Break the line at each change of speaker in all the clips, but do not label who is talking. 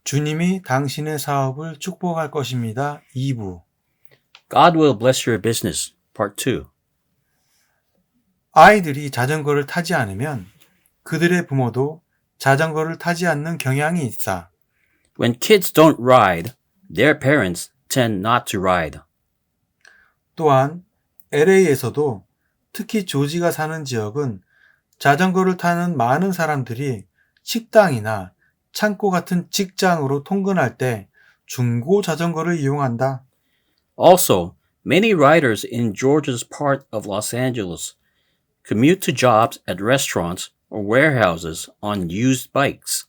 주님이 당신의 사업을 축복할 것입니다. 2부.
God will bless your business. Part 2.
아이들이 자전거를 타지 않으면 그들의 부모도 자전거를 타지 않는 경향이 있어.
When kids don't ride, their parents tend not to ride.
또한 LA에서도 특히 조지가 사는 지역은 자전거를 타는 많은 사람들이 식당이나 창고 같은 직장으로 통근할 때 중고 자전거를 이용한다.
Also, many riders in Georgia's part of Los Angeles commute to jobs at restaurants or warehouses on used bikes.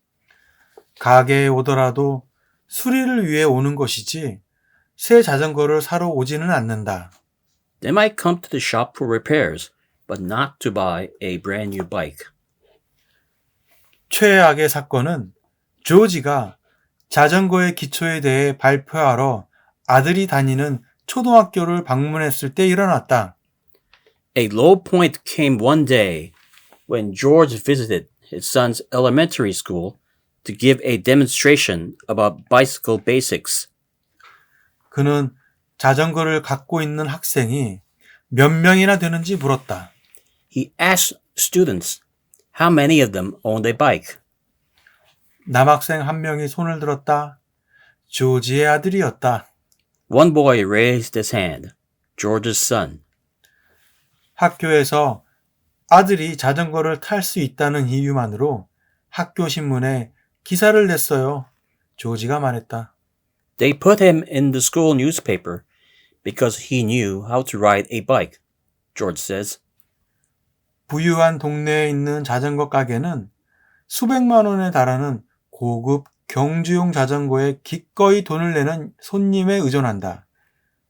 가게에 오더라도 수리를 위해 오는 것이지 새 자전거를 사러 오지는 않는다.
They might come to the shop for repairs, but not to buy a brand new bike.
최악의 사건은 조지가 자전거의 기초에 대해 발표하러 아들이 다니는 초등학교를 방문했을 때 일어났다.
A low point came one day when George visited his son's elementary school to give a demonstration about bicycle basics.
그는 자전거를 갖고 있는 학생이 몇 명이나 되는지 물었다.
He asked students how many of them owned a bike.
남학생 한 명이 손을 들었다. 조지의 아들이었다.
One boy raised his hand, George's son.
학교에서 아들이 자전거를 탈 수 있다는 이유만으로 학교 신문에 기사를 냈어요. 조지가 말했다.
They put him in the school newspaper because he knew how to ride a bike, George says.
부유한 동네에 있는 자전거 가게는 수백만 원에 달하는 고급 경주용 자전거에 기꺼이 돈을 내는 손님에 의존한다.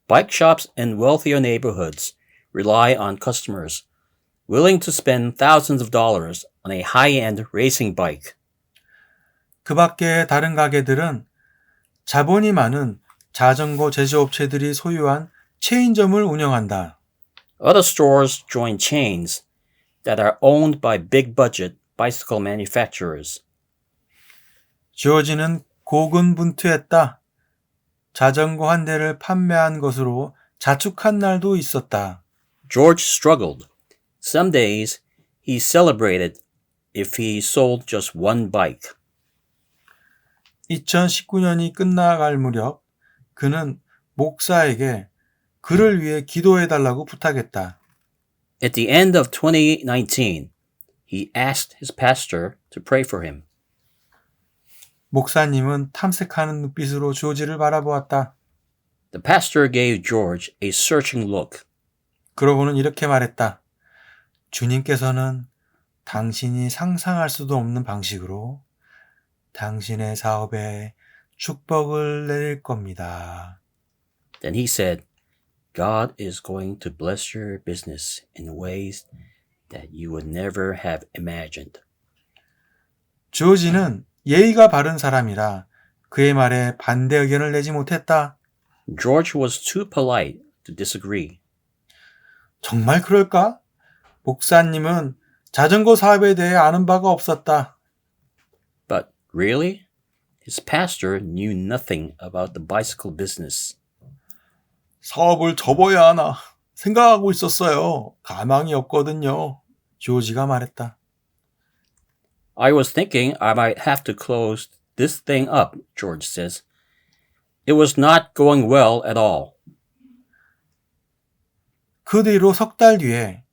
Bike shops in wealthier neighborhoods rely on customers willing to spend thousands of dollars on a high-end racing bike.
그 밖에 다른 가게들은 자본이 많은 자전거 제조업체들이 소유한 체인점을 운영한다.
Other stores join chains that are owned by big-budget bicycle manufacturers.
조지는 고군분투했다. 자전거 한 대를 판매한 것으로 자축한 날도 있었다.
George struggled. Some days he celebrated if he sold just one bike.
2019년이 끝나갈 무렵 그는 목사에게 그를 위해 기도해달라고 부탁했다.
At the end of 2019, he asked his pastor to pray for him.
목사님은 탐색하는 눈빛으로 조지를 바라보았다.
The pastor gave George a searching look.
그러고는 이렇게 말했다. 주님께서는 당신이 상상할 수도 없는 방식으로 당신의 사업에 축복을 내릴 겁니다.
Then he said, God is going to bless your business in ways that you would never have imagined.
조지는 예의가 바른 사람이라 그의 말에 반대 의견을 내지 못했다.
George was too polite to disagree.
정말 그럴까? 목사님은 자전거 사업에 대해 아는 바가 없었다.
But really? His pastor knew nothing about the bicycle business.
사업을 접어야 하나 생각하고 있었어요. 가망이 없거든요. 조지가 말했다.
I was thinking I might have to close this thing up, George says. It was not going well at all.
그 뒤로 석 달 뒤에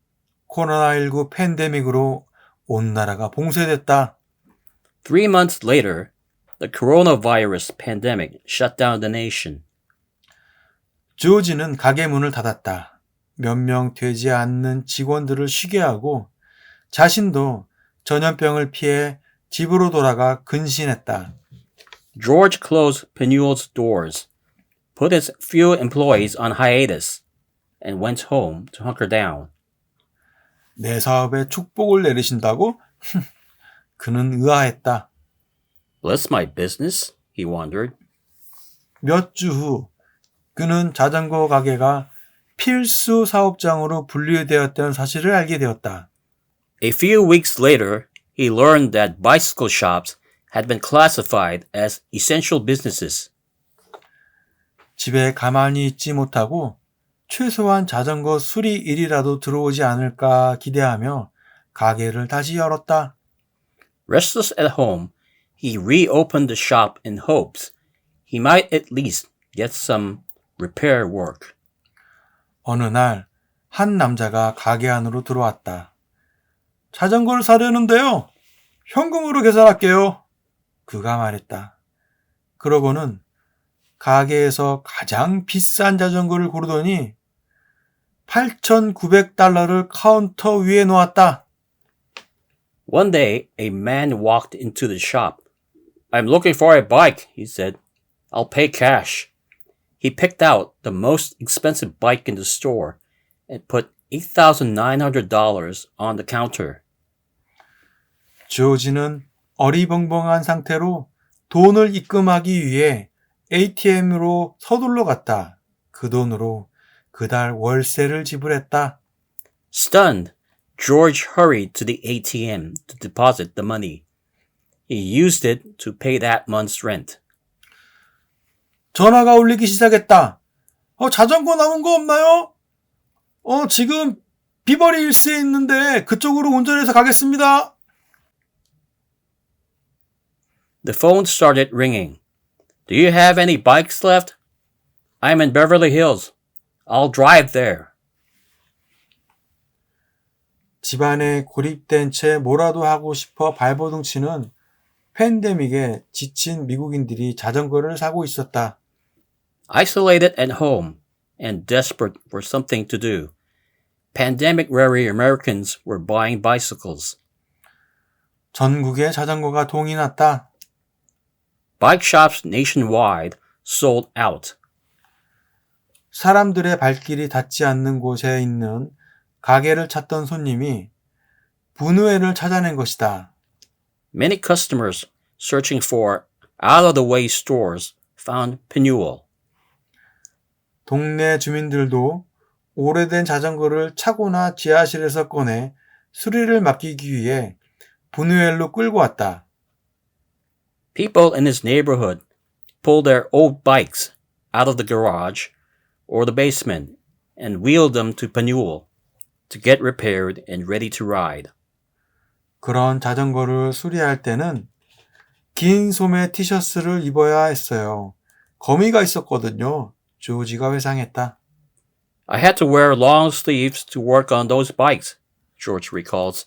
코로나19 팬데믹으로 온 나라가 봉쇄됐다.
3 months later, the coronavirus pandemic shut down the nation.
조지는 가게 문을 닫았다. 몇 명 되지 않는 직원들을 쉬게 하고 자신도 전염병을 피해 집으로 돌아가 근신했다.
George closed Penuel's doors, put his few employees on hiatus, and went home to hunker down.
내 사업에 축복을 내리신다고? 그는 의아했다.
Bless my business? He wondered.
몇 주 후 그는 자전거 가게가 필수 사업장으로 분류되었다는 사실을 알게 되었다.
A few weeks later, he learned that bicycle shops had been classified as essential businesses.
집에 가만히 있지 못하고 최소한 자전거 수리 일이라도 들어오지 않을까 기대하며 가게를 다시 열었다.
Restless at home, he reopened the shop in hopes he might at least get some repair work.
어느 날 한 남자가 가게 안으로 들어왔다. 자전거를 사려는데요. 현금으로 계산할게요. 그가 말했다. 그러고는 가게에서 가장 비싼 자전거를 고르더니 $8,900를 카운터 위에 놓았다.
One day, a man walked into the shop. I'm looking for a bike, he said. I'll pay cash. He picked out the most expensive bike in the store and put $8,900 on the counter.
조지는 어리벙벙한 상태로 돈을 입금하기 위해 ATM으로 서둘러 갔다. 그 돈으로 그달 월세를 지불했다.
Stunned, George hurried to the ATM to deposit the money. He used it to pay that month's rent.
전화가 울리기 시작했다. 자전거 남은 거 없나요? 지금 비버리 hils에 있는데 그쪽으로 운전해서 가겠습니다.
The phone started ringing. Do you have any bikes left? I'm in Beverly Hills. I'll drive there.
집안에 고립된 채 뭐라도 하고 싶어 발버둥 치는 팬데믹에 지친 미국인들이 자전거를 사고 있었다.
Isolated at home and desperate for something to do, pandemic-weary Americans were buying bicycles.
전국에 자전거가 동이 났다.
Bike shops nationwide sold out.
사람들의 발길이 닿지 않는 곳에 있는 가게를 찾던 손님이 분우회를 찾아낸 것이다.
Many customers searching for out-of-the-way stores found Penuel.
동네 주민들도 오래된 자전거를 차고나 지하실에서 꺼내 수리를 맡기기 위해 분우엘로 끌고 왔다.
People in his neighborhood pulled their old bikes out of the garage or the basement and wheeled them to Penuel to get repaired and ready to ride.
그런 자전거를 수리할 때는 긴 소매 티셔츠를 입어야 했어요. 거미가 있었거든요. 조지가 회상했다.
I had to wear long sleeves to work on those bikes, George recalls.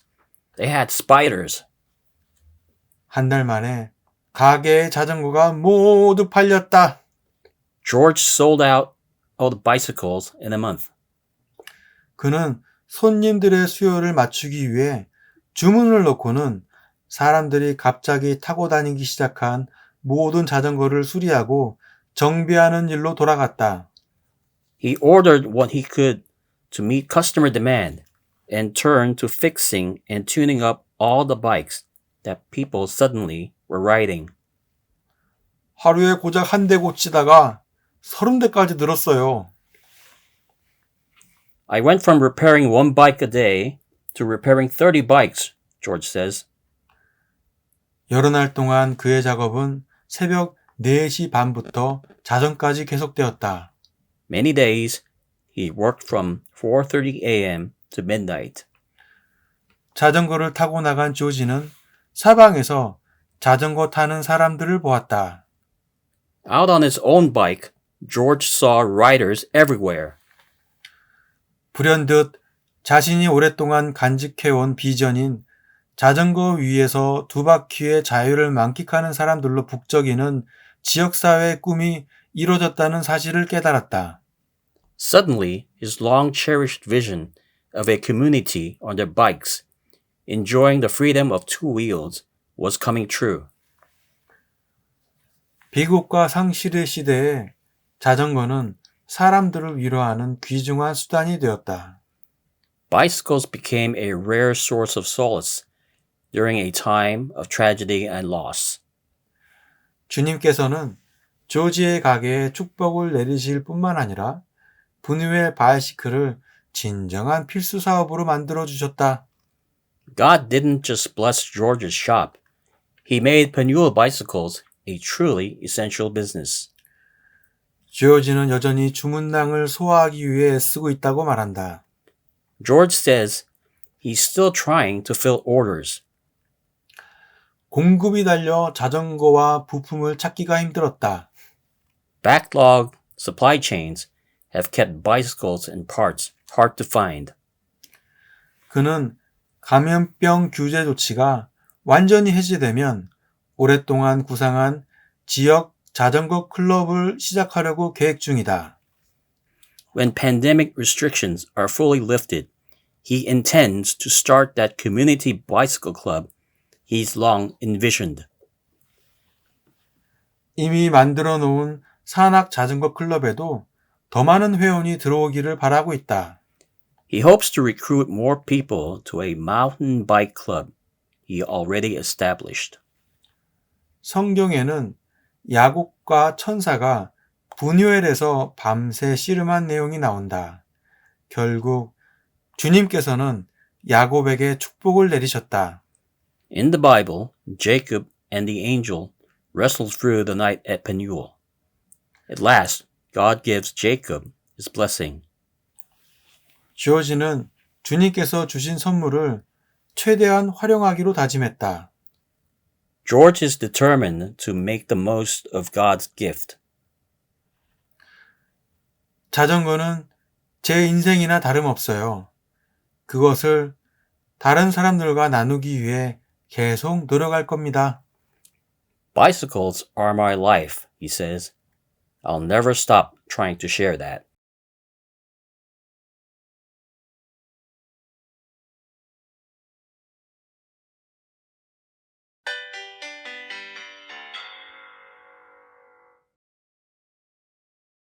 They had spiders.
한 달 만에 가게의 자전거가 모두 팔렸다.
George sold out all the bicycles in a month.
그는 손님들의 수요를 맞추기 위해 주문을 넣고는 사람들이 갑자기 타고 다니기 시작한 모든 자전거를 수리하고 정비하는 일로 돌아갔다.
He ordered what he could to meet customer demand and turned to fixing and tuning up all the bikes that people suddenly were riding.
하루에 고작 한 대 고치다가 30대까지 늘었어요.
I went from repairing one bike a day to repairing 30 bikes, George says.
여러 날 동안 그의 작업은 새벽 4시 반부터 자정까지 계속되었다.
Many days, he worked from 4:30 a.m. to midnight.
자전거를 타고 나간 조지는 사방에서 자전거 타는 사람들을 보았다.
Out on his own bike, George saw riders everywhere.
불현듯 자신이 오랫동안 간직해온 비전인 자전거 위에서 두 바퀴의 자유를 만끽하는 사람들로 북적이는 지역사회의 꿈이 이루어졌다는 사실을 깨달았다.
Suddenly, his long-cherished vision of a community on their bikes, enjoying the freedom of two wheels, was coming true.
비극과 상실의 시대에 자전거는 사람들을 위로하는 귀중한 수단이 되었다.
Bicycles became a rare source of solace during a time of tragedy and loss.
주님께서는 조지의 가게에 축복을 내리실 뿐만 아니라 분유의 바이시클을 진정한 필수 사업으로 만들어 주셨다.
God didn't just bless George's shop. He made Panula bicycles a truly essential business.
조지는 여전히 주문량을 소화하기 위해 쓰고 있다고 말한다.
George says he's still trying to fill orders.
공급이 달려 자전거와 부품을 찾기가 힘들었다.
Backlog supply chains have kept bicycles and parts hard to find.
그는 감염병 규제 조치가 완전히 해제되면 오랫동안 구상한 지역 자전거 클럽을 시작하려고 계획 중이다.
When pandemic restrictions are fully lifted, he intends to start that community bicycle club he's long envisioned.
이미 만들어 놓은 산악 자전거 클럽에도 더 많은 회원이 들어오기를 바라고 있다.
He hopes to recruit more people to a mountain bike club he already established.
성경에는 야곱과 천사가 분유엘에서 밤새 씨름한 내용이 나온다. 결국 주님께서는 야곱에게 축복을 내리셨다.
In the Bible, Jacob and the angel wrestled through the night at Penuel. At last, God gives Jacob his blessing.
조지는 주님께서 주신 선물을 최대한 활용하기로 다짐했다.
George is determined to make the most of God's gift.
자전거는 제 인생이나 다름없어요. 그것을 다른 사람들과 나누기 위해 계속 노력할 겁니다.
Bicycles are my life, he says. I'll never stop trying to share that.